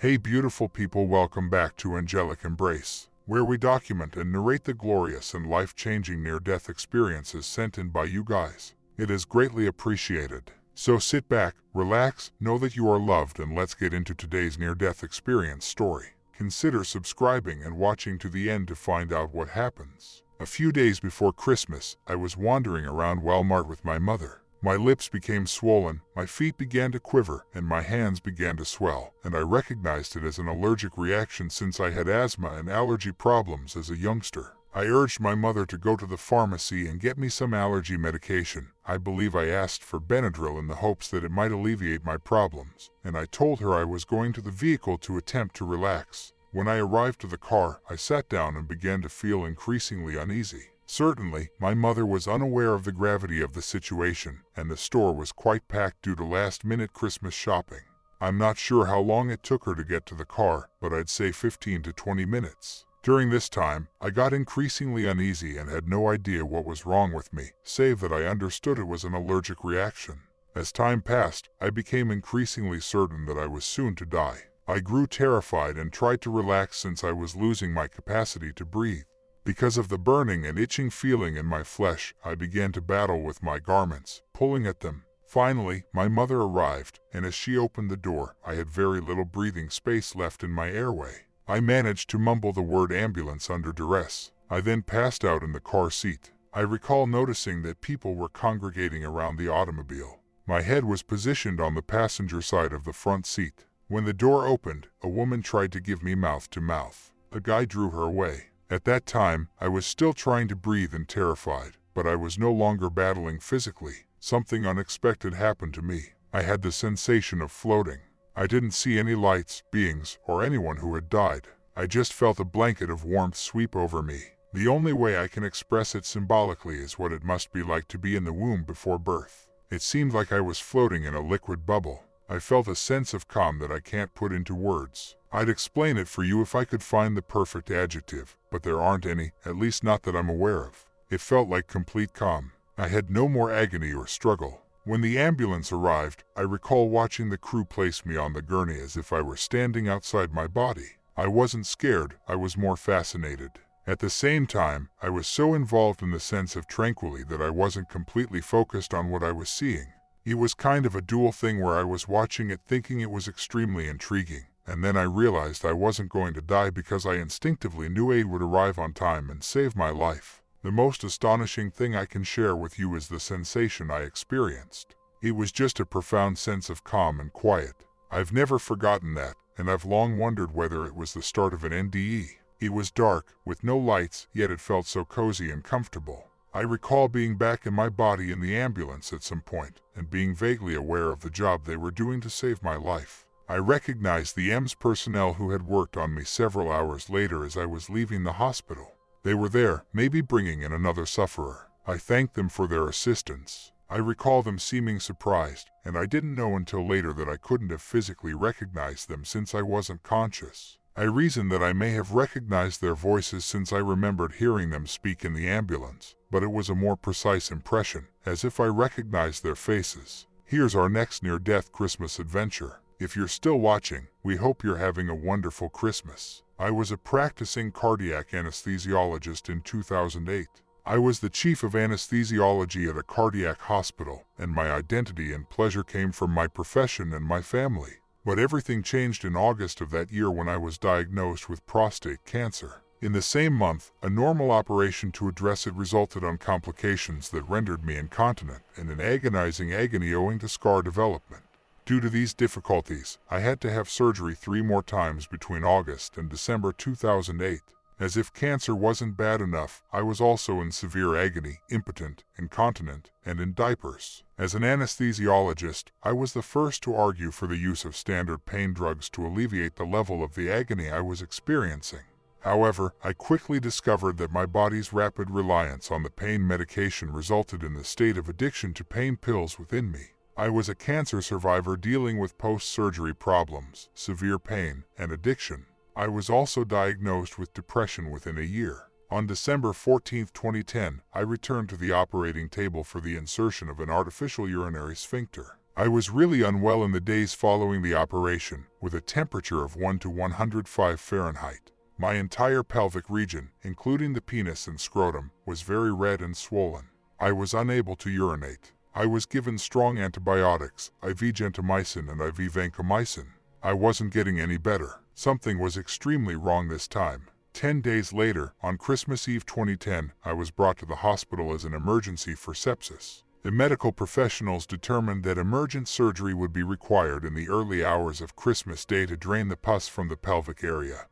Hey beautiful people, welcome back to Angelic Embrace, where we document and narrate the glorious and life-changing near-death experiences sent in by you guys. It is greatly appreciated. So sit back, relax, know that you are loved, and let's get into today's near-death experience story. Consider subscribing and watching to the end to find out what happens. A few days before Christmas, I was wandering around Walmart with my mother. My lips became swollen, my feet began to quiver, and my hands began to swell, and I recognized it as an allergic reaction since I had asthma and allergy problems as a youngster. I urged my mother to go to the pharmacy and get me some allergy medication. I believe I asked for Benadryl in the hopes that it might alleviate my problems, and I told her I was going to the vehicle to attempt to relax. When I arrived to the car, I sat down and began to feel increasingly uneasy. Certainly, my mother was unaware of the gravity of the situation, and the store was quite packed due to last-minute Christmas shopping. I'm not sure how long it took her to get to the car, but I'd say 15 to 20 minutes. During this time, I got increasingly uneasy and had no idea what was wrong with me, save that I understood it was an allergic reaction. As time passed, I became increasingly certain that I was soon to die. I grew terrified and tried to relax since I was losing my capacity to breathe. Because of the burning and itching feeling in my flesh, I began to battle with my garments, pulling at them. Finally, my mother arrived, and as she opened the door, I had very little breathing space left in my airway. I managed to mumble the word ambulance under duress. I then passed out in the car seat. I recall noticing that people were congregating around the automobile. My head was positioned on the passenger side of the front seat. When the door opened, a woman tried to give me mouth to mouth. A guy drew her away. At that time, I was still trying to breathe and terrified, but I was no longer battling physically. Something unexpected happened to me. I had the sensation of floating. I didn't see any lights, beings, or anyone who had died. I just felt a blanket of warmth sweep over me. The only way I can express it symbolically is what it must be like to be in the womb before birth. It seemed like I was floating in a liquid bubble. I felt a sense of calm that I can't put into words. I'd explain it for you if I could find the perfect adjective, but there aren't any, at least not that I'm aware of. It felt like complete calm. I had no more agony or struggle. When the ambulance arrived, I recall watching the crew place me on the gurney as if I were standing outside my body. I wasn't scared, I was more fascinated. At the same time, I was so involved in the sense of tranquility that I wasn't completely focused on what I was seeing. It was kind of a dual thing where I was watching it thinking it was extremely intriguing, and then I realized I wasn't going to die because I instinctively knew aid would arrive on time and save my life. The most astonishing thing I can share with you is the sensation I experienced. It was just a profound sense of calm and quiet. I've never forgotten that, and I've long wondered whether it was the start of an NDE. It was dark, with no lights, yet it felt so cozy and comfortable. I recall being back in my body in the ambulance at some point, and being vaguely aware of the job they were doing to save my life. I recognized the EMS personnel who had worked on me several hours later as I was leaving the hospital. They were there, maybe bringing in another sufferer. I thanked them for their assistance. I recall them seeming surprised, and I didn't know until later that I couldn't have physically recognized them since I wasn't conscious. I reasoned that I may have recognized their voices since I remembered hearing them speak in the ambulance, but it was a more precise impression, as if I recognized their faces. Here's our next near-death Christmas adventure. If you're still watching, we hope you're having a wonderful Christmas. I was a practicing cardiac anesthesiologist in 2008. I was the chief of anesthesiology at a cardiac hospital, and my identity and pleasure came from my profession and my family. But everything changed in August of that year when I was diagnosed with prostate cancer. In the same month, a normal operation to address it resulted on complications that rendered me incontinent and in agonizing agony owing to scar development. Due to these difficulties, I had to have surgery 3 more times between August and December 2008. As if cancer wasn't bad enough, I was also in severe agony, impotent, incontinent, and in diapers. As an anesthesiologist, I was the first to argue for the use of standard pain drugs to alleviate the level of the agony I was experiencing. However, I quickly discovered that my body's rapid reliance on the pain medication resulted in the state of addiction to pain pills within me. I was a cancer survivor dealing with post-surgery problems, severe pain, and addiction. I was also diagnosed with depression within a year. On December 14, 2010, I returned to the operating table for the insertion of an artificial urinary sphincter. I was really unwell in the days following the operation, with a temperature of 1 to 105 Fahrenheit. My entire pelvic region, including the penis and scrotum, was very red and swollen. I was unable to urinate. I was given strong antibiotics, IV gentamicin and IV vancomycin. I wasn't getting any better. Something was extremely wrong this time. 10 days later, on Christmas Eve 2010, I was brought to the hospital as an emergency for sepsis. The medical professionals determined that emergent surgery would be required in the early hours of Christmas Day to drain the pus from the pelvic area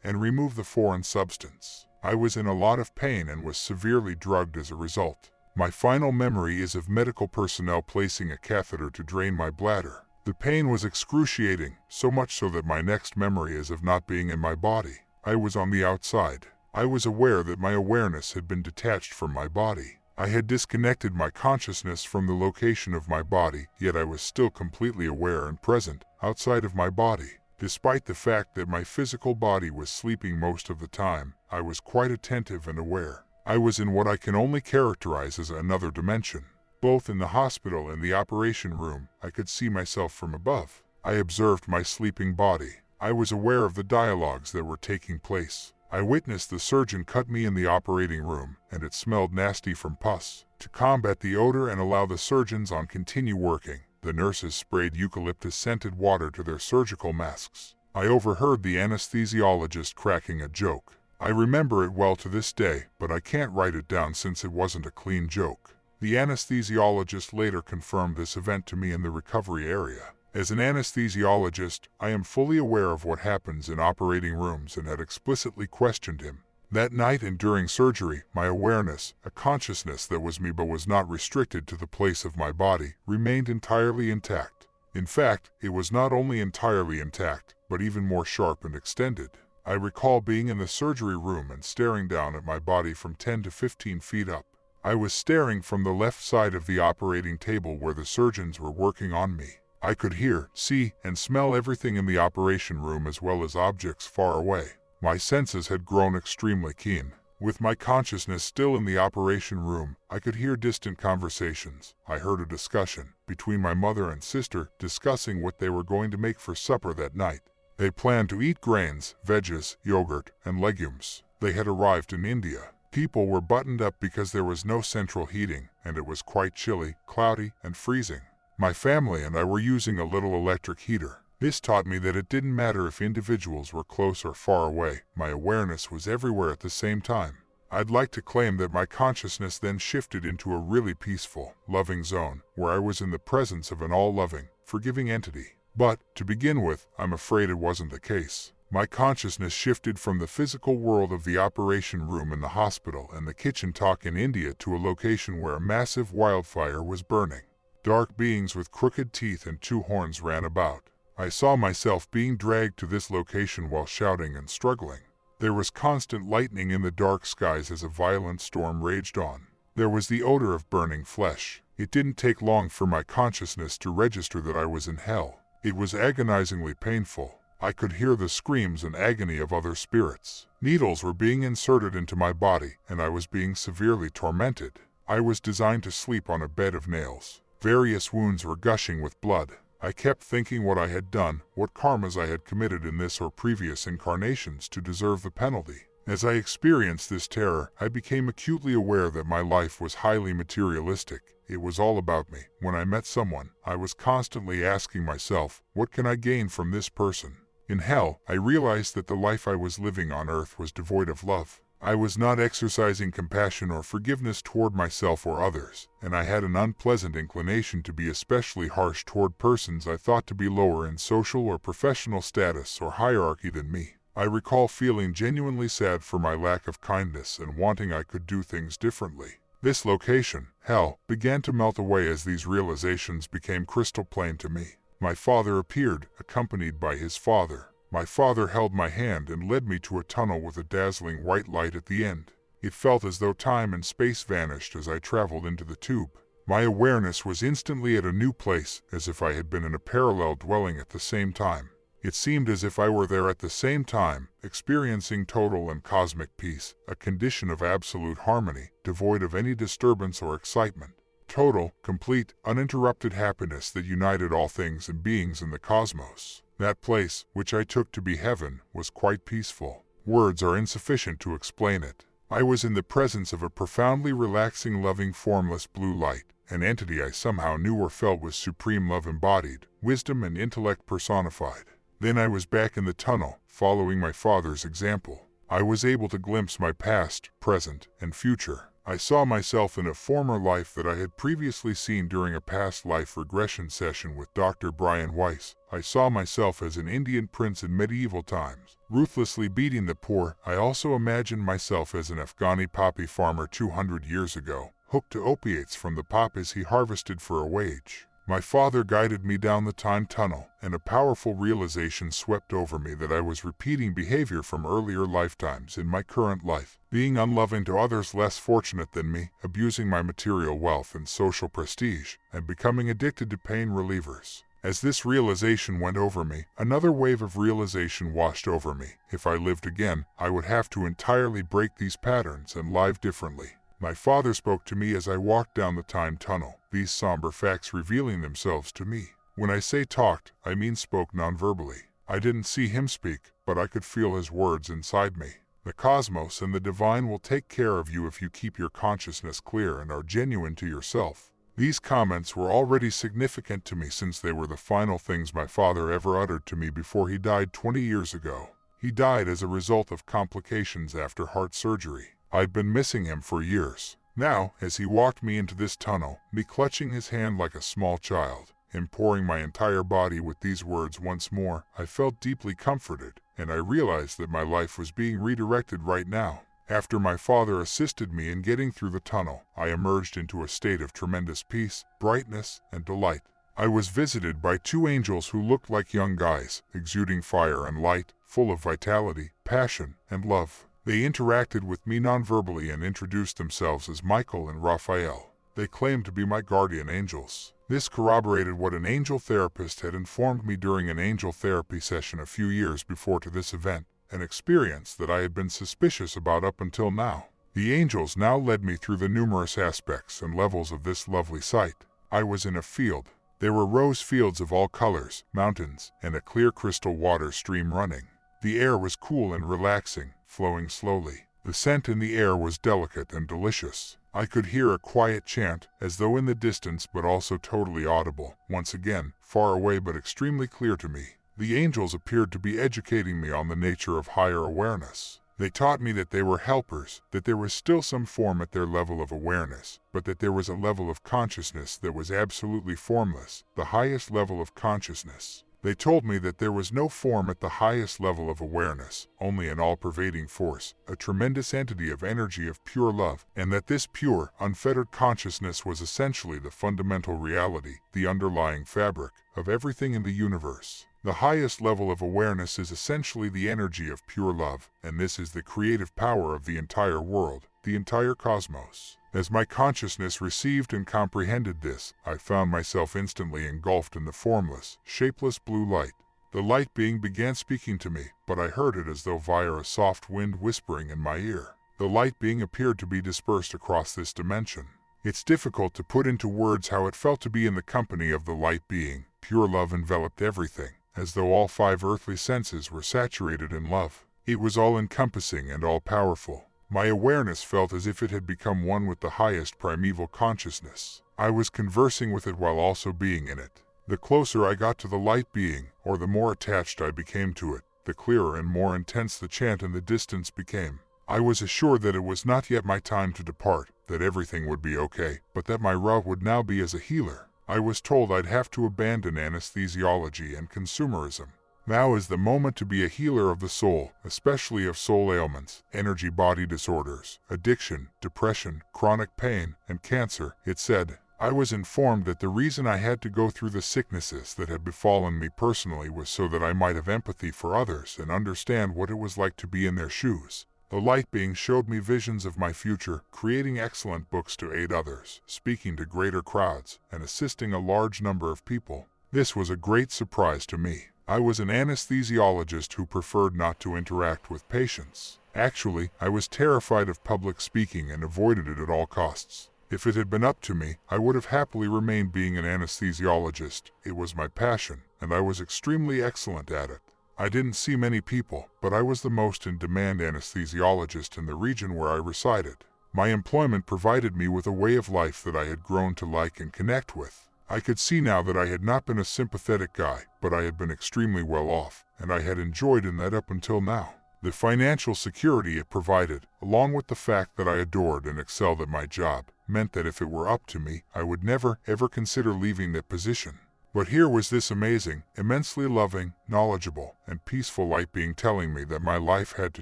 and remove the foreign substance. I was in a lot of pain and was severely drugged as a result. My final memory is of medical personnel placing a catheter to drain my bladder. The pain was excruciating, so much so that my next memory is of not being in my body. I was on the outside. I was aware that my awareness had been detached from my body. I had disconnected my consciousness from the location of my body, yet I was still completely aware and present, outside of my body. Despite the fact that my physical body was sleeping most of the time, I was quite attentive and aware. I was in what I can only characterize as another dimension. Both in the hospital and the operation room, I could see myself from above. I observed my sleeping body. I was aware of the dialogues that were taking place. I witnessed the surgeon cut me in the operating room, and it smelled nasty from pus. To combat the odor and allow the surgeons on continue working, the nurses sprayed eucalyptus-scented water to their surgical masks. I overheard the anesthesiologist cracking a joke. I remember it well to this day, but I can't write it down since it wasn't a clean joke. The anesthesiologist later confirmed this event to me in the recovery area. As an anesthesiologist, I am fully aware of what happens in operating rooms and had explicitly questioned him. That night and during surgery, my awareness, a consciousness that was me but was not restricted to the place of my body, remained entirely intact. In fact, it was not only entirely intact, but even more sharp and extended. I recall being in the surgery room and staring down at my body from 10 to 15 feet up. I was staring from the left side of the operating table where the surgeons were working on me. I could hear, see, and smell everything in the operation room as well as objects far away. My senses had grown extremely keen. With my consciousness still in the operation room, I could hear distant conversations. I heard a discussion between my mother and sister discussing what they were going to make for supper that night. They planned to eat grains, veggies, yogurt, and legumes. They had arrived in India. People were buttoned up because there was no central heating, and it was quite chilly, cloudy, and freezing. My family and I were using a little electric heater. This taught me that it didn't matter if individuals were close or far away, my awareness was everywhere at the same time. I'd like to claim that my consciousness then shifted into a really peaceful, loving zone, where I was in the presence of an all-loving, forgiving entity. But, to begin with, I'm afraid it wasn't the case. My consciousness shifted from the physical world of the operation room in the hospital and the kitchen talk in India to a location where a massive wildfire was burning. Dark beings with crooked teeth and two horns ran about. I saw myself being dragged to this location while shouting and struggling. There was constant lightning in the dark skies as a violent storm raged on. There was the odor of burning flesh. It didn't take long for my consciousness to register that I was in hell. It was agonizingly painful. I could hear the screams and agony of other spirits. Needles were being inserted into my body, and I was being severely tormented. I was designed to sleep on a bed of nails. Various wounds were gushing with blood. I kept thinking what I had done, what karmas I had committed in this or previous incarnations to deserve the penalty. As I experienced this terror, I became acutely aware that my life was highly materialistic. It was all about me. When I met someone, I was constantly asking myself, what can I gain from this person? In hell, I realized that the life I was living on earth was devoid of love. I was not exercising compassion or forgiveness toward myself or others, and I had an unpleasant inclination to be especially harsh toward persons I thought to be lower in social or professional status or hierarchy than me. I recall feeling genuinely sad for my lack of kindness and wanting I could do things differently. This location, hell, began to melt away as these realizations became crystal plain to me. My father appeared, accompanied by his father. My father held my hand and led me to a tunnel with a dazzling white light at the end. It felt as though time and space vanished as I traveled into the tube. My awareness was instantly at a new place, as if I had been in a parallel dwelling at the same time. It seemed as if I were there at the same time, experiencing total and cosmic peace, a condition of absolute harmony, devoid of any disturbance or excitement. Total, complete, uninterrupted happiness that united all things and beings in the cosmos. That place, which I took to be heaven, was quite peaceful. Words are insufficient to explain it. I was in the presence of a profoundly relaxing, loving, formless blue light, an entity I somehow knew or felt was supreme love embodied, wisdom and intellect personified. Then I was back in the tunnel, following my father's example. I was able to glimpse my past, present, and future. I saw myself in a former life that I had previously seen during a past life regression session with Dr. Brian Weiss. I saw myself as an Indian prince in medieval times, ruthlessly beating the poor. I also imagined myself as an Afghani poppy farmer 200 years ago, hooked to opiates from the poppies he harvested for a wage. My father guided me down the time tunnel, and a powerful realization swept over me that I was repeating behavior from earlier lifetimes in my current life, being unloving to others less fortunate than me, abusing my material wealth and social prestige, and becoming addicted to pain relievers. As this realization went over me, another wave of realization washed over me. If I lived again, I would have to entirely break these patterns and live differently. My father spoke to me as I walked down the time tunnel, these somber facts revealing themselves to me. When I say talked, I mean spoke non-verbally. I didn't see him speak, but I could feel his words inside me. The cosmos and the divine will take care of you if you keep your consciousness clear and are genuine to yourself. These comments were already significant to me since they were the final things my father ever uttered to me before he died 20 years ago. He died as a result of complications after heart surgery. I'd been missing him for years. Now, as he walked me into this tunnel, me clutching his hand like a small child, and pouring my entire body with these words once more, I felt deeply comforted, and I realized that my life was being redirected right now. After my father assisted me in getting through the tunnel, I emerged into a state of tremendous peace, brightness, and delight. I was visited by two angels who looked like young guys, exuding fire and light, full of vitality, passion, and love. They interacted with me non-verbally and introduced themselves as Michael and Raphael. They claimed to be my guardian angels. This corroborated what an angel therapist had informed me during an angel therapy session a few years before to this event, an experience that I had been suspicious about up until now. The angels now led me through the numerous aspects and levels of this lovely sight. I was in a field. There were rose fields of all colors, mountains, and a clear crystal water stream running. The air was cool and relaxing, flowing slowly. The scent in the air was delicate and delicious. I could hear a quiet chant, as though in the distance but also totally audible, once again, far away but extremely clear to me. The angels appeared to be educating me on the nature of higher awareness. They taught me that they were helpers, that there was still some form at their level of awareness, but that there was a level of consciousness that was absolutely formless, the highest level of consciousness. They told me that there was no form at the highest level of awareness, only an all-pervading force, a tremendous entity of energy of pure love, and that this pure, unfettered consciousness was essentially the fundamental reality, the underlying fabric, of everything in the universe. The highest level of awareness is essentially the energy of pure love, and this is the creative power of the entire world, the entire cosmos. As my consciousness received and comprehended this, I found myself instantly engulfed in the formless, shapeless blue light. The light being began speaking to me, but I heard it as though via a soft wind whispering in my ear. The light being appeared to be dispersed across this dimension. It's difficult to put into words how it felt to be in the company of the light being. Pure love enveloped everything, as though all 5 earthly senses were saturated in love. It was all-encompassing and all-powerful. My awareness felt as if it had become one with the highest primeval consciousness. I was conversing with it while also being in it. The closer I got to the light being, or the more attached I became to it, the clearer and more intense the chant in the distance became. I was assured that it was not yet my time to depart, that everything would be okay, but that my route would now be as a healer. I was told I'd have to abandon anesthesiology and consumerism. Now is the moment to be a healer of the soul, especially of soul ailments, energy body disorders, addiction, depression, chronic pain, and cancer, it said. I was informed that the reason I had to go through the sicknesses that had befallen me personally was so that I might have empathy for others and understand what it was like to be in their shoes. The light being showed me visions of my future, creating excellent books to aid others, speaking to greater crowds, and assisting a large number of people. This was a great surprise to me. I was an anesthesiologist who preferred not to interact with patients. Actually, I was terrified of public speaking and avoided it at all costs. If it had been up to me, I would have happily remained being an anesthesiologist. It was my passion, and I was extremely excellent at it. I didn't see many people, but I was the most in-demand anesthesiologist in the region where I resided. My employment provided me with a way of life that I had grown to like and connect with. I could see now that I had not been a sympathetic guy, but I had been extremely well off, and I had enjoyed in that up until now. The financial security it provided, along with the fact that I adored and excelled at my job, meant that if it were up to me, I would never, ever consider leaving that position. But here was this amazing, immensely loving, knowledgeable, and peaceful light being telling me that my life had to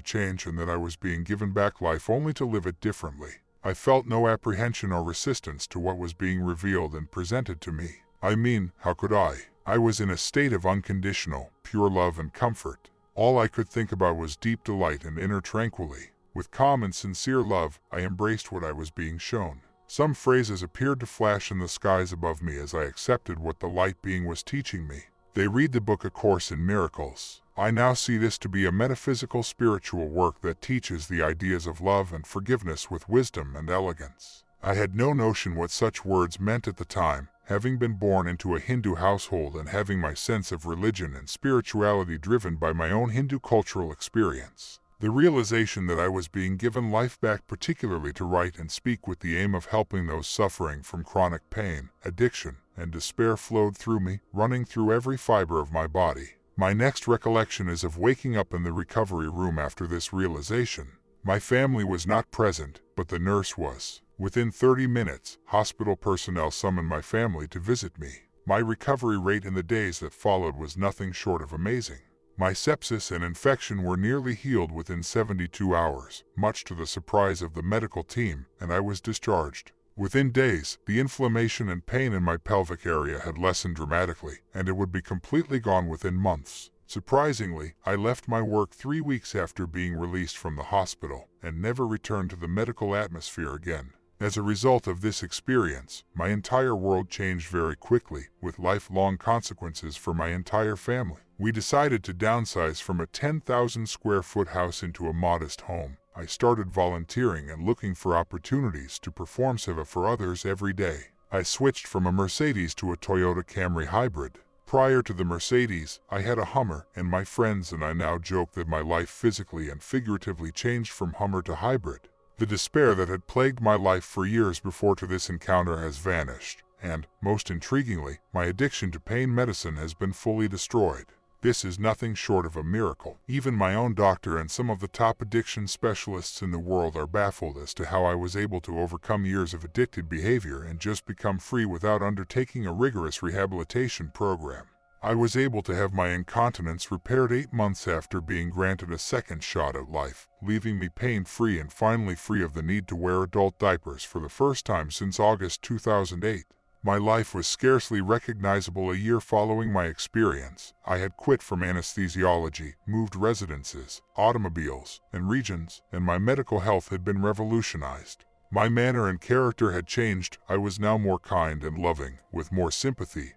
change and that I was being given back life only to live it differently. I felt no apprehension or resistance to what was being revealed and presented to me. I mean, how could I? I was in a state of unconditional, pure love and comfort. All I could think about was deep delight and inner tranquility. With calm and sincere love, I embraced what I was being shown. Some phrases appeared to flash in the skies above me as I accepted what the light being was teaching me. They read the book A Course in Miracles. I now see this to be a metaphysical spiritual work that teaches the ideas of love and forgiveness with wisdom and elegance. I had no notion what such words meant at the time, having been born into a Hindu household and having my sense of religion and spirituality driven by my own Hindu cultural experience. The realization that I was being given life back, particularly to write and speak with the aim of helping those suffering from chronic pain, addiction, and despair flowed through me, running through every fiber of my body. My next recollection is of waking up in the recovery room after this realization. My family was not present, but the nurse was. Within 30 minutes, hospital personnel summoned my family to visit me. My recovery rate in the days that followed was nothing short of amazing. My sepsis and infection were nearly healed within 72 hours, much to the surprise of the medical team, and I was discharged. Within days, the inflammation and pain in my pelvic area had lessened dramatically, and it would be completely gone within months. Surprisingly, I left my work 3 weeks after being released from the hospital, and never returned to the medical atmosphere again. As a result of this experience, my entire world changed very quickly, with lifelong consequences for my entire family. We decided to downsize from a 10,000 square foot house into a modest home. I started volunteering and looking for opportunities to perform seva for others every day. I switched from a Mercedes to a Toyota Camry hybrid. Prior to the Mercedes, I had a Hummer, and my friends and I now joke that my life physically and figuratively changed from Hummer to hybrid. The despair that had plagued my life for years before to this encounter has vanished, and, most intriguingly, my addiction to pain medicine has been fully destroyed. This is nothing short of a miracle. Even my own doctor and some of the top addiction specialists in the world are baffled as to how I was able to overcome years of addicted behavior and just become free without undertaking a rigorous rehabilitation program. I was able to have my incontinence repaired 8 months after being granted a second shot at life, leaving me pain-free and finally free of the need to wear adult diapers for the first time since August 2008. My life was scarcely recognizable a year following my experience. I had quit from anesthesiology, moved residences, automobiles, and regions, and my medical health had been revolutionized. My manner and character had changed. I was now more kind and loving, with more sympathy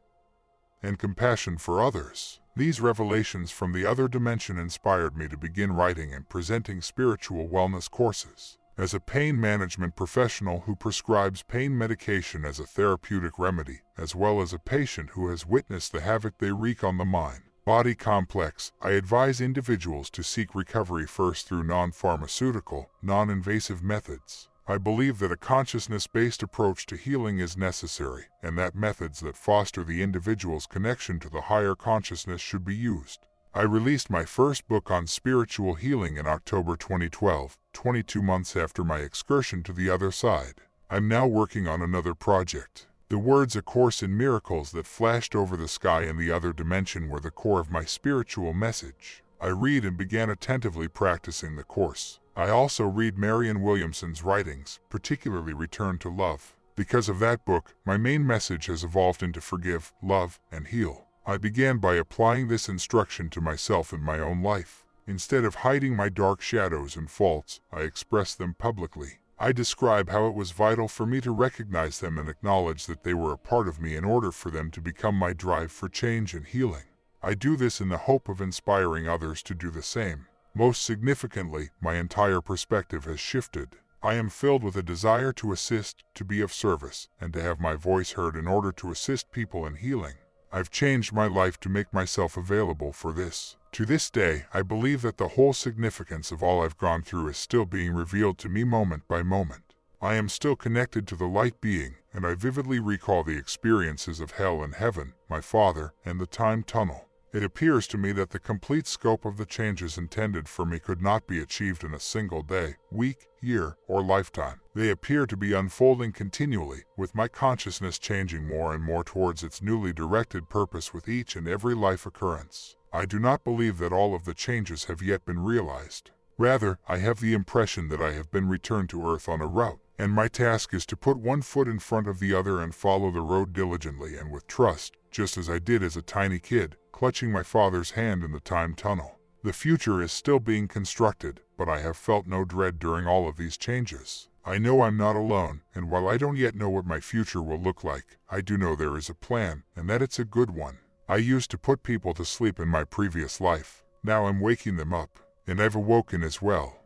and compassion for others. These revelations from the other dimension inspired me to begin writing and presenting spiritual wellness courses. As a pain management professional who prescribes pain medication as a therapeutic remedy, as well as a patient who has witnessed the havoc they wreak on the mind-body complex, I advise individuals to seek recovery first through non-pharmaceutical, non-invasive methods. I believe that a consciousness-based approach to healing is necessary, and that methods that foster the individual's connection to the higher consciousness should be used. I released my first book on spiritual healing in October 2012, 22 months after my excursion to the other side. I'm now working on another project. The words "A Course in Miracles" that flashed over the sky in the other dimension were the core of my spiritual message. I read and began attentively practicing the course. I also read Marianne Williamson's writings, particularly Return to Love. Because of that book, my main message has evolved into forgive, love, and heal. I began by applying this instruction to myself in my own life. Instead of hiding my dark shadows and faults, I expressed them publicly. I describe how it was vital for me to recognize them and acknowledge that they were a part of me in order for them to become my drive for change and healing. I do this in the hope of inspiring others to do the same. Most significantly, my entire perspective has shifted. I am filled with a desire to assist, to be of service, and to have my voice heard in order to assist people in healing. I've changed my life to make myself available for this. To this day, I believe that the whole significance of all I've gone through is still being revealed to me moment by moment. I am still connected to the light being, and I vividly recall the experiences of hell and heaven, my Father, and the time tunnel. It appears to me that the complete scope of the changes intended for me could not be achieved in a single day, week, year, or lifetime. They appear to be unfolding continually, with my consciousness changing more and more towards its newly directed purpose with each and every life occurrence. I do not believe that all of the changes have yet been realized. Rather, I have the impression that I have been returned to Earth on a route, and my task is to put one foot in front of the other and follow the road diligently and with trust, just as I did as a tiny kid, clutching my father's hand in the time tunnel. The future is still being constructed, but I have felt no dread during all of these changes. I know I'm not alone, and while I don't yet know what my future will look like, I do know there is a plan, and that it's a good one. I used to put people to sleep in my previous life. Now I'm waking them up, and I've awoken as well.